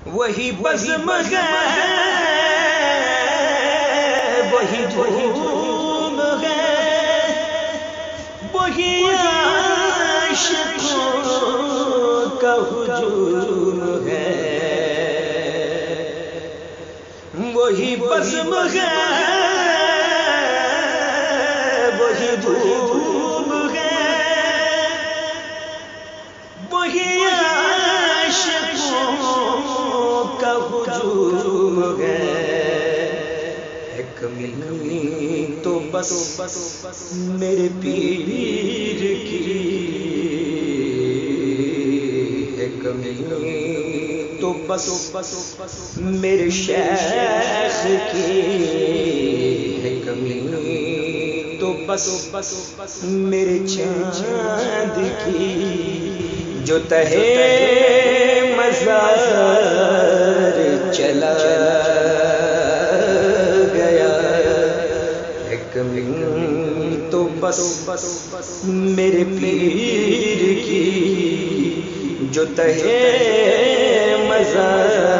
وہی بزم ہے وہی دھوم ہے وہی عاشقوں کا ہجوم ہے وہی بزم ہے وہی دھوم ہے وہی عاشقوں کا ہجوم ہے کمی تو بس میرے پیر کی ہے کمی تو بس میرے شیخ کی ہے کمی تو بس میرے چاند کی جو تہے مزار چلا گیا ہے کمی تو بس میرے پیر کی جو تہے مزار